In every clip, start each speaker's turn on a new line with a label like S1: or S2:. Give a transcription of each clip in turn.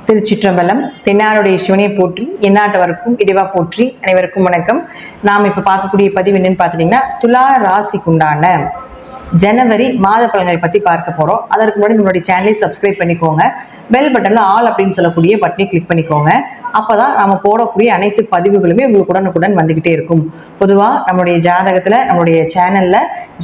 S1: திருச்சிற்றம்பலம். தென்னாருடைய சிவனையை போற்றி எந்நாட்டவருக்கும் இறைவா போற்றி. அனைவருக்கும் வணக்கம். நாம் இப்ப பார்க்கக்கூடிய பதிவு என்னன்னு பாத்தீங்கன்னா, துலா ராசிக்குண்டான ஜனவரி மாத பலன்களை பத்தி பார்க்க போறோம். அதற்கு முன்னாடி நம்மளுடைய சேனலை சப்ஸ்கிரைப் பண்ணிக்கோங்க. பெல் பட்டன்ல ஆல் அப்படின்னு சொல்லக்கூடிய பட்டனை கிளிக் பண்ணிக்கோங்க. அப்பதான் நம்ம போடக்கூடிய அனைத்து பதிவுகளுமே உங்களுக்கு உடனுக்குடன் வந்துகிட்டே இருக்கும். பொதுவா நம்மளுடைய ஜாதகத்துல, நம்மளுடைய சேனல்ல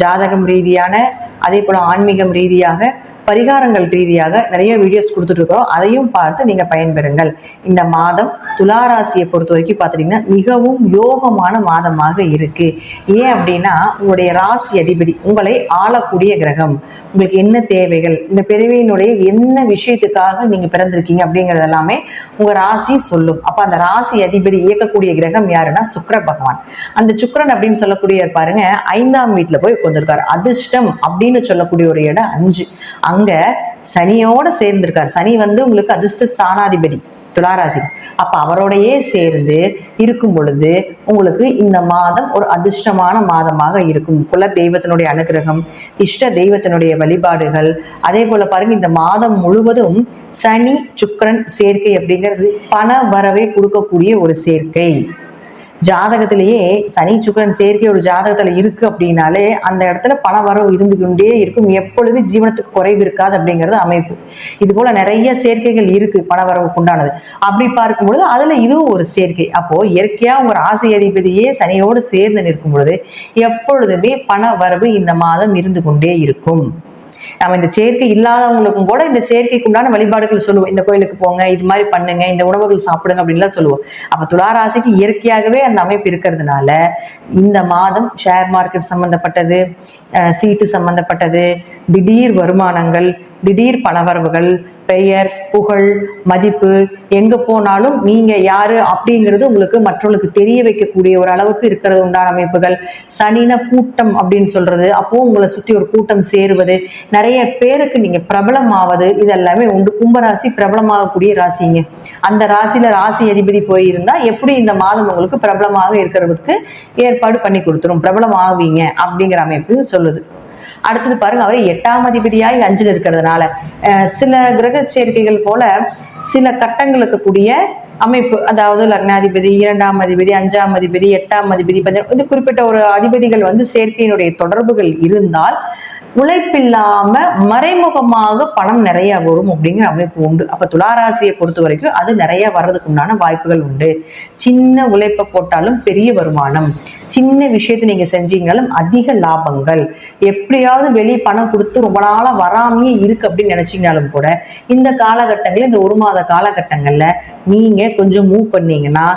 S1: ஜாதகம் ரீதியான, அதே போல ஆன்மீகம் ரீதியாக, பரிகாரங்கள் ரீதியாக நிறைய வீடியோஸ் கொடுத்துட்டு இருக்கிறோம். அதையும் பார்த்து நீங்க பயன்பெறுங்கள். இந்த மாதம் துளாராசியை பொறுத்த வரைக்கும் பாத்தீங்கன்னா மிகவும் யோகமான மாதமாக இருக்கு. ஏன் அப்படின்னா, உங்களுடைய ராசி அதிபதி, உங்களை ஆளக்கூடிய கிரகம், உங்களுக்கு என்ன தேவைகள், இந்த பிறவியினுடைய என்ன விஷயத்துக்காக நீங்க பிறந்திருக்கீங்க அப்படிங்கறது எல்லாமே உங்க ராசி சொல்லும். அப்ப அந்த ராசி அதிபதி இயக்கக்கூடிய கிரகம் யாருன்னா சுக்கிர பகவான். அந்த சுக்கிரன் அப்படின்னு சொல்லக்கூடிய பாருங்க 5ஆம் வீட்டுல போய் உட்கார்ந்திருக்காரு. அதிர்ஷ்டம் அப்படின்னு சொல்லக்கூடிய ஒரு இடம் 5. அங்க சனியோட சேர்ந்திருக்காரு. சனி உங்களுக்கு அதிர்ஷ்ட ஸ்தானாதிபதி துளாராசி. அப்ப அவரோடையே சேர்ந்து இருக்கும் பொழுது உங்களுக்கு இந்த மாதம் ஒரு அதிர்ஷ்டமான மாதமாக இருக்கும். குல தெய்வத்தினுடைய அனுகிரகம், இஷ்ட தெய்வத்தினுடைய வழிபாடுகள், அதே போல பாருங்க இந்த மாதம் முழுவதும் சனி சுக்கிரன் சேர்க்கை அப்படிங்கிறது பண வரவை கொடுக்கக்கூடிய ஒரு சேர்க்கை. ஜாதகத்திலேயே சனி சுக்கிரன் சேர்க்கை ஒரு ஜாதகத்துல இருக்கு அப்படின்னாலே அந்த இடத்துல பண வரவு இருந்து கொண்டே இருக்கும். எப்பொழுது ஜீவனத்துக்கு குறைவு இருக்காது அப்படிங்கிறது அமைப்பு. இது போல நிறைய சேர்க்கைகள் இருக்கு பண வரவுக்கு உண்டானது. அப்படி பார்க்கும்பொழுது அதுல இதுவும் ஒரு சேர்க்கை. அப்போ இயற்கையா உங்க ராசி அதிபதியே சனியோடு சேர்ந்து நிற்கும் பொழுது எப்பொழுதுமே பண வரவு இந்த மாதம் இருந்து கொண்டே இருக்கும். நம்ம இந்த சேர்க்கை இல்லாதவங்களுக்கும் கூட இந்த சேர்க்கைக்கு உண்டான வழிபாடுகள் சொல்லுவோம். இந்த கோயிலுக்கு போங்க, இது மாதிரி பண்ணுங்க, இந்த உணவுகள் சாப்பிடுங்க அப்படின்லாம் சொல்லுவோம். அப்ப துளாராசிக்கு இயற்கையாகவே அந்த அமைப்பு இருக்கிறதுனால இந்த மாதம் ஷேர் மார்க்கெட் சம்பந்தப்பட்டது, சீட்டு சம்பந்தப்பட்டது, திடீர் வருமானங்கள், திடீர் பணவரவுகள், பெயர், புகழ், மதிப்பு, எங்க போனாலும் நீங்க யாரு அப்படிங்கிறது உங்களுக்கு மற்றவர்களுக்கு தெரிய வைக்கக்கூடிய ஒரு அளவுக்கு இருக்கிறது உண்டான அமைப்புகள். சனின கூட்டம் அப்படின்னு சொல்றது, அப்போ உங்களை சுத்தி ஒரு கூட்டம் சேருவது, நிறைய பேருக்கு நீங்க பிரபலம் ஆவது, இதெல்லாமே உண்டு. கும்பராசி பிரபலமாகக்கூடிய ராசிங்க. அந்த ராசியில ராசி அதிபதி போயிருந்தா எப்படி இந்த மாதம் உங்களுக்கு பிரபலமாக இருக்கிறதுக்கு ஏற்பாடு பண்ணி கொடுத்துரும், பிரபலம் ஆவீங்க அப்படிங்கிற அமைப்பு சொல்லுது. அடுத்தது பாருங்க, அவரை 8ஆம் அதிபதியாய் 5ல் இருக்கிறதுனால சில கிரக சேர்க்கைகள் போல சில கட்டங்களுக்கு கூடிய அமைப்பு, அதாவது லக்னாதிபதி, 2ஆம் அதிபதி, 5ஆம் அதிபதி, 8ஆம் அதிபதி, இது குறிப்பிட்ட ஒரு அதிபதிகள் சேர்க்கையினுடைய தொடர்புகள் இருந்தால் உழைப்பில்லாம மறைமுகமாக பணம் நிறைய வரும் அப்படிங்கிற அமைப்பு உண்டு. அப்ப துளாராசியை பொறுத்த வரைக்கும் அது நிறைய வர்றதுக்கு உண்டான வாய்ப்புகள் உண்டு. சின்ன உழைப்பை போட்டாலும் பெரிய வருமானம், சின்ன விஷயத்தை நீங்க செஞ்சீங்கனாலும் அதிக லாபங்கள். எப்படியாவது வெளியே பணம் கொடுத்து ரொம்ப நாளா வராமையே இருக்கு அப்படின்னு நினைச்சீங்கனாலும் கூட இந்த காலகட்டங்கள்ல, இந்த 1 மாத காலகட்டங்கள்ல நீங்க கொஞ்சம் மூவ் பண்ணீங்கன்னா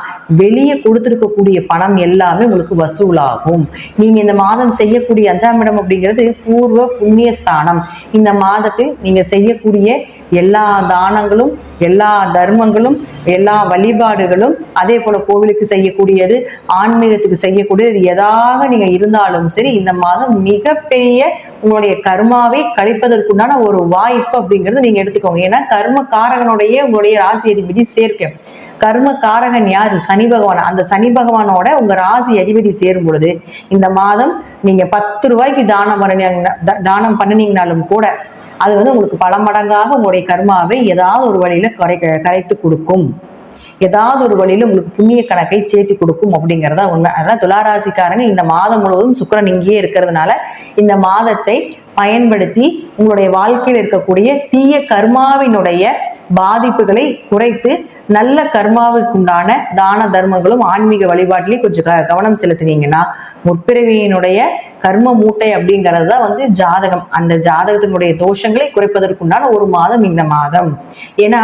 S1: வெளியே கொடுத்துருக்கக்கூடிய பணம் எல்லாமே உங்களுக்கு வசூலாகும். நீங்க இந்த மாதம் செய்யக்கூடிய 5ஆம் இடம் அப்படிங்கிறது பூர்வ புண்ணிய ஸ்தானம். இந்த மாதத்தில் நீங்க செய்யக்கூடிய எல்லா தானங்களும், எல்லா தர்மங்களும், எல்லா வழிபாடுகளும், அதே போல கோவிலுக்கு செய்யக்கூடியது, ஆன்மீகத்துக்கு செய்யக்கூடியது எதாக நீங்க இருந்தாலும் சரி, இந்த மாதம் மிகப்பெரிய உங்களுடைய கர்மாவை கழிப்பதற்குண்டான ஒரு வாய்ப்பு அப்படிங்கிறது நீங்க எடுத்துக்கோங்க. ஏன்னா கர்ம காரகனுடைய உங்களுடைய ராசி அதிபதி சேர்க்கை. கர்ம காரகன் யாரு? சனி பகவான். அந்த சனி பகவானோட உங்க ராசி அதிபதி சேரும் பொழுது இந்த மாதம் நீங்க 10 ரூபாய்க்கு தானம் பண்ணினீங்கனாலும் கூட அது உங்களுக்கு பல மடங்காக உங்களுடைய கர்மாவை ஏதாவது ஒரு வழியில கரைத்து கொடுக்கும். ஏதாவது ஒரு வழியில உங்களுக்கு புண்ணிய கணக்கை சேர்த்து கொடுக்கும் அப்படிங்கிறதா உண்மை. அதனால துளாராசிக்காரங்க இந்த மாதம் முழுவதும் சுக்கிரன் இங்கேயே இருக்கிறதுனால இந்த மாதத்தை பயன்படுத்தி உங்களுடைய வாழ்க்கையில் இருக்கக்கூடிய தீய கர்மாவினுடைய பாதிப்புகளை குறைத்து நல்ல கர்மாவுக்குண்டான தான தர்மங்களும் ஆன்மீக வழிபாட்டிலையும் கொஞ்சம் கவனம் செலுத்தினீங்கன்னா முற்பிறவியினுடைய கர்ம மூட்டை அப்படிங்கிறது தான் ஜாதகம். அந்த ஜாதகத்தினுடைய தோஷங்களை குறைப்பதற்குண்டான ஒரு மாதம் இந்த மாதம். ஏன்னா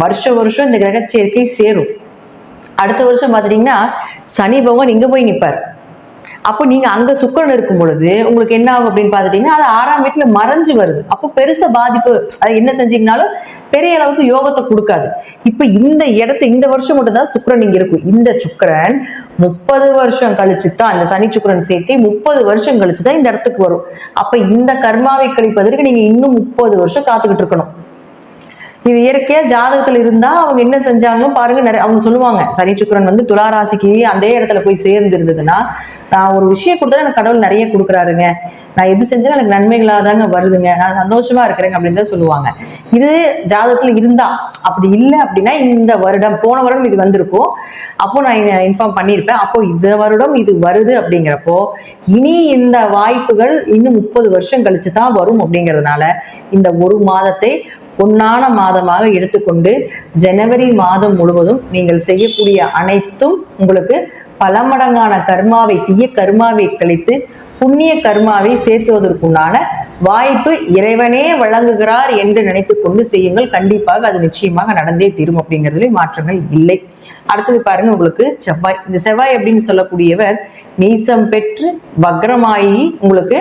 S1: வருஷம் இந்த கிரக சேர்க்கை சேரும். அடுத்த வருஷம் பாத்தீங்கன்னா சனி பகவான் இங்க போய் நிற்பார். அப்போ நீங்க அங்க சுக்கிரன் இருக்கும் பொழுது உங்களுக்கு என்ன ஆகும் அப்படின்னு பாத்துட்டீங்கன்னா அது 6ஆம் வீட்டுல மறைஞ்சு வருது. அப்போ பெருசா பாதிப்பு, அது என்ன செஞ்சீங்கனாலும் பெரிய அளவுக்கு யோகத்தை கொடுக்காது. இப்ப இந்த வருஷம் மட்டும்தான் சுக்கிரன் இங்க இருக்கும். இந்த சுக்கிரன் 30 வருஷம் கழிச்சு தான், அந்த சனி சுக்கிரன் சேர்க்கை 30 வருஷம் கழிச்சுதான் இந்த இடத்துக்கு வரும். அப்ப இந்த கர்மாவை கழிப்பதற்கு நீங்க இன்னும் 30 வருஷம் காத்துக்கிட்டு இருக்கணும். இது இயற்கையா ஜாதகத்துல இருந்தா அவங்க என்ன செஞ்சாங்களும் பாருங்க, நிறைய அவங்க சொல்லுவாங்க. சனி சுக்கிரன் வந்து துலா ராசிக்கு அதே இடத்துல போய் சேர்ந்து இருந்ததுன்னா, நான் ஒரு விஷயம் கொடுத்தா எனக்கு கடவுள் நிறைய கொடுக்குறாருங்க, நான் எது செஞ்சாலும் எனக்கு நன்மைகளாக தாங்க வருதுங்க, நான் சந்தோஷமா இருக்கிறேங்க அப்படின்னு தான் சொல்லுவாங்க. இது ஜாதகத்துல இருந்தா. அப்படி இல்லை அப்படின்னா இந்த வருடம், போன வருடம் இது வந்திருக்கும், அப்போ நான் இன்ஃபார்ம் பண்ணியிருப்பேன். அப்போ இந்த வருடம் இது வருது அப்படிங்கிறப்போ இனி இந்த வாய்ப்புகள் இன்னும் 30 வருஷம் கழிச்சு தான் வரும். அப்படிங்கிறதுனால இந்த ஒரு மாதத்தை பொன்னான மாதமாக எடுத்துக்கொண்டு ஜனவரி மாதம் முழுவதும் நீங்கள் செய்யக்கூடிய அனைத்தும் உங்களுக்கு பல மடங்கான கர்மாவை, தீய கர்மாவை கழித்து புண்ணிய கர்மாவை சேர்த்துவதற்குண்டான வாய்ப்பு இறைவனே வழங்குகிறார் என்று நினைத்து கொண்டு செய்யுங்கள். கண்டிப்பாக அது நிச்சயமாக நடந்தே தீரும். அப்படிங்கிறதுல மாற்றங்கள் இல்லை. அடுத்தது பாருங்க, உங்களுக்கு செவ்வாய். இந்த செவ்வாய் அப்படின்னு சொல்லக்கூடியவர் நீசம் பெற்று வக்ரமாயி உங்களுக்கு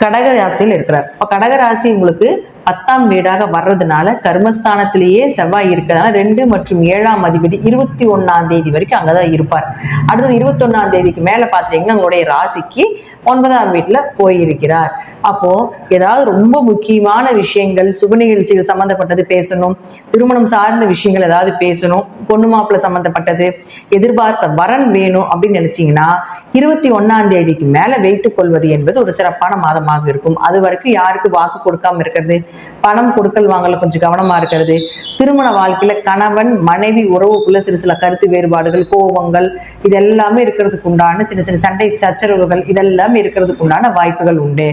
S1: கடக ராசியில் இருக்கிறார். இப்ப கடக ராசி உங்களுக்கு 10ஆம் வீடாக வர்றதுனால கர்மஸ்தானத்திலேயே செவ்வாய் இருக்கிறதுனால 2 மற்றும் 7ஆம் அதிபதி 21ஆம் தேதி வரைக்கும் அங்கதான் இருப்பார். அடுத்தது 21ஆம் தேதிக்கு மேல பாத்தீங்கன்னா உங்களுடைய ராசிக்கு 9ஆம் வீட்டுல போயிருக்கிறார். அப்போ ஏதாவது ரொம்ப முக்கியமான விஷயங்கள், சுப நிகழ்ச்சிகள் சம்பந்தப்பட்டது பேசணும், திருமணம் சார்ந்த விஷயங்கள் ஏதாவது பேசணும், பொண்ணு மாப்பிள்ளை சம்பந்தப்பட்டது, எதிர்பார்த்த வரன் வேணும் அப்படின்னு நினைச்சீங்கன்னா 21ஆம் தேதிக்கு மேல வைத்துக் கொள்வது என்பது ஒரு சிறப்பான மாதமாக இருக்கும். அது வரைக்கும் யாருக்கு வாக்கு கொடுக்காம இருக்கிறது, பணம் கொடுக்கல் வாங்கல கொஞ்சம் கவனமா இருக்கிறது, திருமண வாழ்க்கையில கணவன் மனைவி உறவுக்குள்ள சில கருத்து வேறுபாடுகள், கோபங்கள் இதெல்லாமே இருக்கிறதுக்கு உண்டான சின்ன சின்ன சண்டை சச்சரவுகள் இதெல்லாம் இருக்கிறதுக்கு உண்டான வாய்ப்புகள் உண்டு.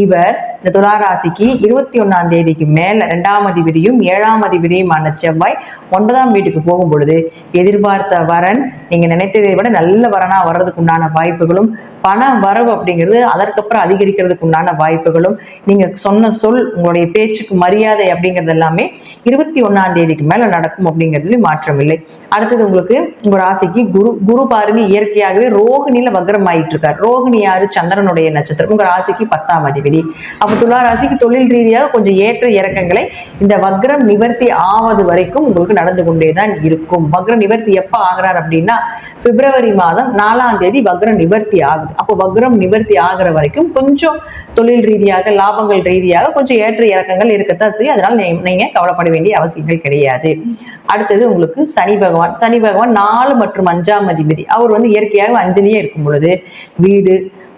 S1: இவர் இந்த துலா ராசிக்கு 21ஆம் தேதிக்கு மேல 2ஆம் அதிபதியும் 7ஆம் அதிபதியுமான செவ்வாய் 9ஆம் வீட்டுக்கு போகும் பொழுது எதிர்பார்த்த வரன் நீங்க நினைத்ததை விட நல்ல வரனா வர்றதுக்கு உண்டான வாய்ப்புகளும், பண வரவு அப்படிங்கிறது அதற்கப்புறம் அதிகரிக்கிறதுக்கு உண்டான வாய்ப்புகளும், நீங்க சொன்ன சொல், உங்களுடைய பேச்சுக்கு மரியாதை அப்படிங்கிறது எல்லாமே 21ஆம் தேதிக்கு மேல நடக்கும். அப்படிங்கிறதுல மாற்றம் இல்லை. அடுத்தது உங்களுக்கு உங்க ராசிக்கு குரு பாருங்க இயற்கையாகவே ரோகிணியில வக்ரம் ஆயிட்டு இருக்காரு. ரோகிணி யாரு? சந்திரனுடைய நட்சத்திரம். உங்க ராசிக்கு 10ஆம் அதிபதி. அப்ப துலா ராசிக்கு தொழில் ரீதியாக கொஞ்சம் ஏற்ற இறக்கங்களை இந்த வக்ரம் நிவர்த்தி ஆவது வரைக்கும் உங்களுக்கு நடந்து கொண்டேதான் இருக்கும். வக்ரம் நிவர்த்தி எப்ப ஆகிறார் அப்படின்னா பிப்ரவரி மாதம் 4ஆம் தேதி வக்ரம் நிவர்த்தி ஆகுது. அப்போ வக்ரம் நிவர்த்தி ஆகிற வரைக்கும் கொஞ்சம் தொழில் ரீதியாக, லாபங்கள் ரீதியாக கொஞ்சம் ஏற்ற இறக்கங்கள் இருக்கத்தான் செய்யும். அதனால நீங்க கவலைப்பட வேண்டிய அவசியங்கள் கிடையாது. அடுத்தது உங்களுக்கு சனி பகவான். சனி பகவான் 4 மற்றும் 5ஆம் அதிபதி. அவர் வந்து இயற்கையாக 5லயே இருக்கும் பொழுது வீடு,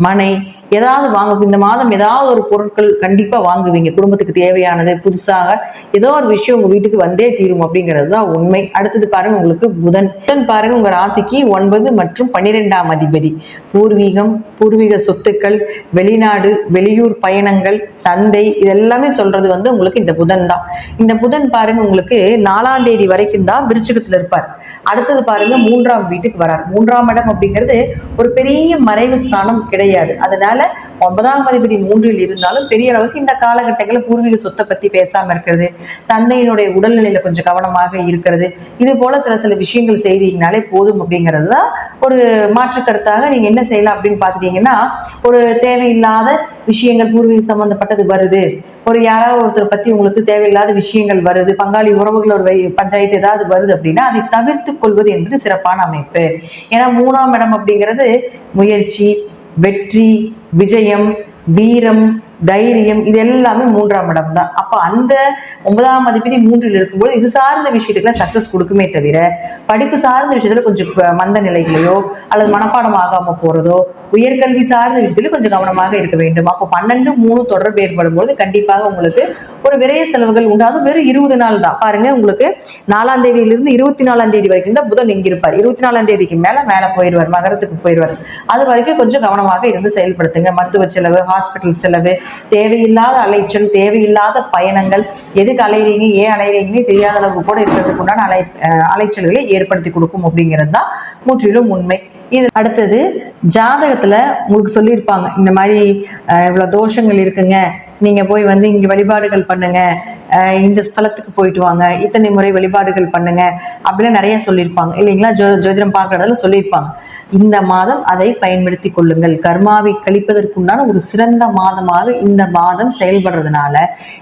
S1: மனை ஏதாவது வாங்க, இந்த மாதம் ஏதாவது ஒரு பொருட்கள் கண்டிப்பா வாங்குவீங்க. குடும்பத்துக்கு தேவையானது புதுசாக ஏதோ ஒரு விஷயம் உங்க வீட்டுக்கு வந்தே தீரும். அப்படிங்கிறது தான் உண்மை. அடுத்தது பாருங்க, உங்களுக்கு புதன் பாருங்க உங்க ராசிக்கு 9 மற்றும் 12ஆம் அதிபதி. பூர்வீகம், பூர்வீக சொத்துக்கள், வெளிநாடு வெளியூர் பயணங்கள், தந்தை இதெல்லாமே சொல்றது வந்து உங்களுக்கு இந்த புதன் தான். இந்த புதன் பாருங்க உங்களுக்கு 4ஆம் தேதி வரைக்கும் தான் விருச்சிகத்துல இருப்பார். அடுத்தது பாருங்க 3ஆம் வீட்டுக்கு வரார். 3ஆம் இடம் அப்படிங்கிறது ஒரு பெரிய மறைவு ஸ்தானம் கிடையாது. அதனால 9ஆம் அதிபதி 3இல் இருந்தாலும் பெரிய அளவுக்கு இந்த காலகட்டங்களில் பூர்வீக சொத்தை பத்தி பேசாம இருக்கிறது, தந்தையினுடைய உடல்நிலையில கொஞ்சம் கவனமாக இருக்கிறது, இது போல சில விஷயங்கள் செய்தீங்கனாலே போதும். அப்படிங்கிறது தான் ஒரு மாற்று கருத்தாக நீங்க என்ன செய்யலாம் அப்படின்னு பாத்துட்டீங்கன்னா, ஒரு தேவையில்லாத விஷயங்கள் பூர்வீக சம்பந்தப்பட்டது வருது, ஒரு யாராவது ஒருத்தரை பத்தி உங்களுக்கு தேவையில்லாத விஷயங்கள் வருது, பங்காளி உறவுகள் ஒரு பஞ்சாயத்து ஏதாவது வருது அப்படின்னா அதை தவிர்த்து கொள்வது என்பது சிறப்பான அமைப்பு. ஏன்னா 3ஆம் இடம் அப்படிங்கிறது முயற்சி, வெற்றி, விஜயம், வீரம், தைரியம் இது எல்லாமே 3ஆம் இடம் தான். அப்ப அந்த 9ஆம் அதிபதி 3இல் இருக்கும்போது இது சார்ந்த விஷயத்துக்குலாம் சக்சஸ் கொடுக்குமே தவிர படிப்பு சார்ந்த விஷயத்துல கொஞ்சம் மந்த நிலைகளையோ அல்லது மனப்பாடம் ஆகாம போறதோ, உயர்கல்வி சார்ந்த விஷயத்துல கொஞ்சம் கவனமாக இருக்க வேண்டும். அப்போ 12-3 தொடர்பு ஏற்படும் போது கண்டிப்பாக உங்களுக்கு ஒரு விரைய செலவுகள் உண்டாது. வெறும் 20 நாள் தான் பாருங்க. உங்களுக்கு 4ஆம் தேதியிலிருந்து 24ஆம் தேதி வரைக்கும் தான் புதன் எங்கிருப்பார். 24ஆம் தேதிக்கு மேல போயிடுவார், மகரத்துக்கு போயிடுவார். அது வரைக்கும் கொஞ்சம் கவனமாக இருந்து செயல்படுத்துங்க. மருத்துவ செலவு, ஹாஸ்பிட்டல் செலவு, தேவையில்லாத அலைச்சல், தேவையில்லாத பயணங்கள், எதுக்கு அலைறீங்க ஏன் அலைறீங்கன்னு தெரியாத அளவுக்கு கூட இருக்கிறதுக்கு உண்டான அலைச்சல்களை ஏற்படுத்தி கொடுக்கும். அப்படிங்கிறது தான் முற்றிலும் உண்மை. இது அடுத்தது ஜாதகத்துல உங்களுக்கு சொல்லியிருப்பாங்க, இந்த மாதிரி இவ்வளவு தோஷங்கள் இருக்குங்க, நீங்க போய் வந்து இங்க வழிபாடுகள் பண்ணுங்க, இந்த ஸ்தலத்துக்கு போயிட்டு வாங்க, இத்தனை முறை வழிபாடுகள் பண்ணுங்க அப்படின்னு நிறைய சொல்லியிருப்பாங்க இல்லைங்களா? ஜோதிடம் பார்க்கறதுல சொல்லியிருப்பாங்க. இந்த மாதம் அதை பயன்படுத்தி கொள்ளுங்கள். கர்மாவை கழிப்பதற்குண்டான ஒரு சிறந்த மாதமாக இந்த மாதம் செயல்படுறதுனால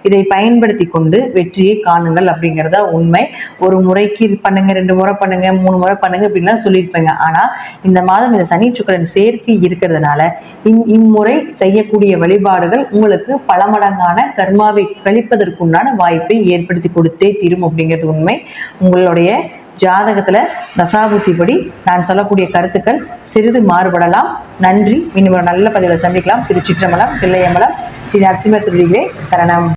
S1: இதை பயன்படுத்தி கொண்டு வெற்றியை காணுங்கள். அப்படிங்கிறத உண்மை. ஒரு முறைக்கு பண்ணுங்க, 2 முறை பண்ணுங்க, 3 முறை பண்ணுங்க அப்படின்லாம் சொல்லியிருப்பேங்க. ஆனா இந்த மாதம் இந்த சனி சுக்கிரன் சேர்க்கை இருக்கிறதுனால இம்முறை செய்யக்கூடிய வழிபாடுகள் உங்களுக்கு பல மடங்கான கர்மாவை கழிப்பதற்குண்டான வாய்ப்பை ஏற்படுத்தி கொடுத்தே தீரும் அப்படிங்கிறது உண்மை. உங்களுடைய ஜாதகத்துல தசாபுத்திப்படி நான் சொல்லக்கூடிய கருத்துக்கள் சிறிது மாறுபடலாம். நன்றி. இன்னும் ஒரு நல்ல பதிவில் சந்திக்கலாம். திருச்சிற்றம்பலம், தில்லையம்பலம், ஸ்ரீ நரசிம்மர் திருடிகளே சரணம்.